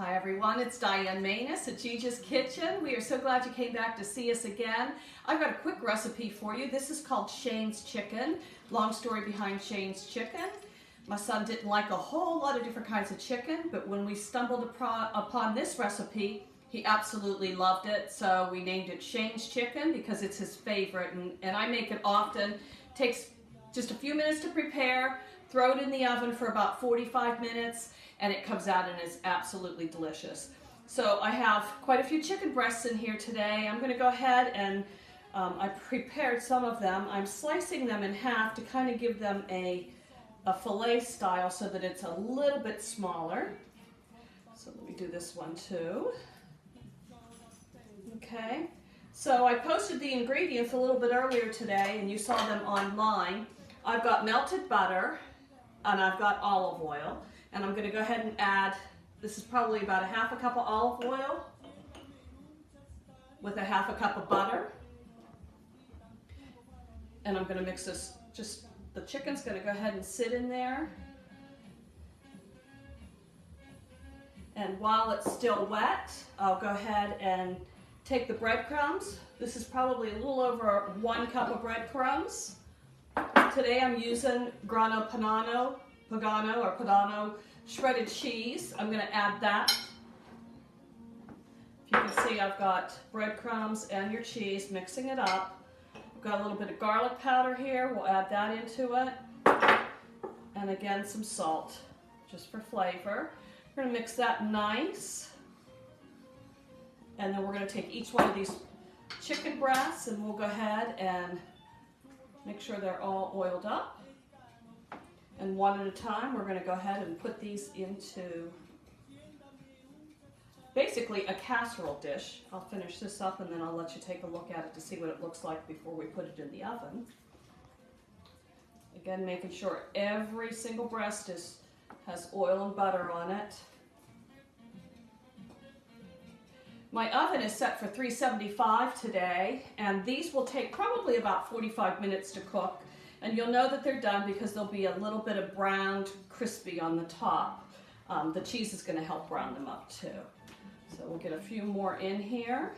Hi everyone, it's Diane Manus at Gigi's Kitchen. We are so glad you came back to see us again. I've got a quick recipe for you. This is called Shayne's chicken. Long story behind Shayne's chicken. My son didn't like a whole lot of different kinds of chicken, but when we stumbled upon this recipe, he absolutely loved it. So we named it Shayne's chicken because it's his favorite, and I make it often. It takes just a few minutes to prepare, throw it in the oven for about 45 minutes, and it comes out and is absolutely delicious. So I have quite a few chicken breasts in here today. I'm going to go ahead and I prepared some of them. I'm slicing them in half to kind of give them a fillet style so that it's a little bit smaller. So let me do this one too. Okay, so I posted the ingredients a little bit earlier today and you saw them online. I've got melted butter and I've got olive oil. And I'm going to go ahead and add, this is probably about a half a cup of olive oil with a half a cup of butter. And I'm going to mix this, just the chicken's going to go ahead and sit in there. And while it's still wet, I'll go ahead and take the breadcrumbs. This is probably a little over 1 cup of breadcrumbs. Today I'm using grano padano shredded cheese. I'm going to add that. If you can see, I've got breadcrumbs and your cheese, mixing it up. I've got a little bit of garlic powder here. We'll add that into it. And again, some salt, just for flavor. We're going to mix that nice. And then we're going to take each one of these chicken breasts and we'll go ahead and make sure they're all oiled up. And one at a time, we're going to go ahead and put these into basically a casserole dish. I'll finish this up and then I'll let you take a look at it to see what it looks like before we put it in the oven. Again, making sure every single breast has oil and butter on it. My oven is set for 375 today, and these will take probably about 45 minutes to cook. And you'll know that they're done because there'll be a little bit of browned crispy on the top. The cheese is going to help brown them up too. So we'll get a few more in here.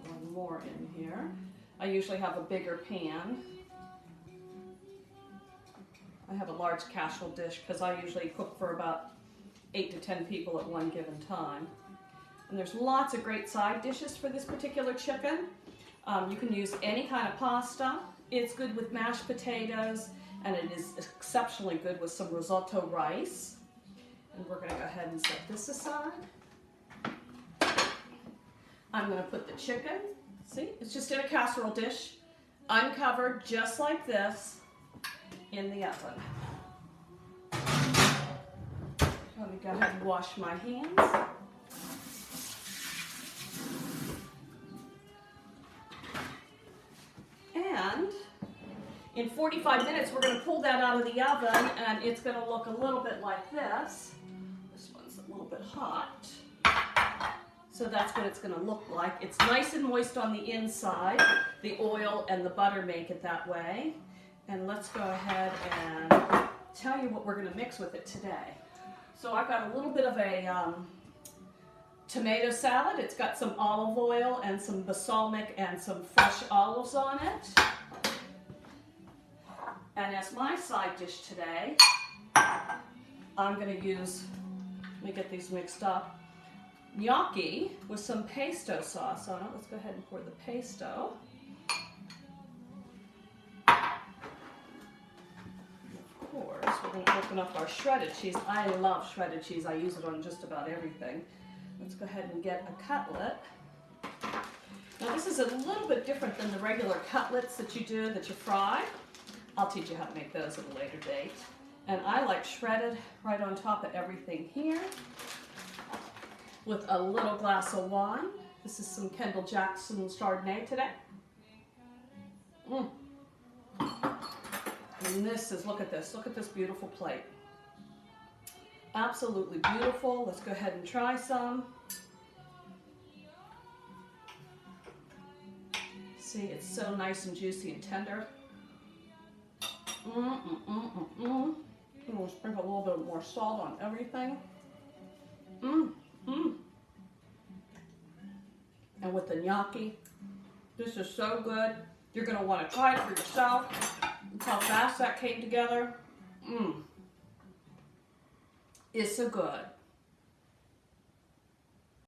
One more in here. I usually have a bigger pan. I have a large casserole dish because I usually cook for about 8 to 10 people at one given time. And there's lots of great side dishes for this particular chicken. You can use any kind of pasta. It's good with mashed potatoes, and it is exceptionally good with some risotto rice. And we're going to go ahead and set this aside. I'm going to put the chicken, see, it's just in a casserole dish, uncovered just like this, in the oven. Let me go ahead and wash my hands. And in 45 minutes, we're going to pull that out of the oven, and it's going to look a little bit like this. This one's a little bit hot. So that's what it's going to look like. It's nice and moist on the inside. The oil and the butter make it that way. And let's go ahead and tell you what we're going to mix with it today. So I've got a little bit of a tomato salad. It's got some olive oil and some balsamic and some fresh olives on it. And as my side dish today, I'm going to use, let me get these mixed up, gnocchi with some pesto sauce on it. Let's go ahead and pour the pesto. Of course, we're going to open up our shredded cheese. I love shredded cheese. I use it on just about everything. Let's go ahead and get a cutlet. Now this is a little bit different than the regular cutlets that you do, that you fry. I'll teach you how to make those at a later date. And I like shredded right on top of everything here with a little glass of wine. This is some Kendall Jackson Chardonnay today. And this is, look at this beautiful plate. Absolutely beautiful. Let's go ahead and try some. See, it's so nice and juicy and tender. I'm gonna sprinkle a little bit more salt on everything. And with the gnocchi, this is so good. You're gonna want to try it for yourself. Look how fast that came together. It's so good.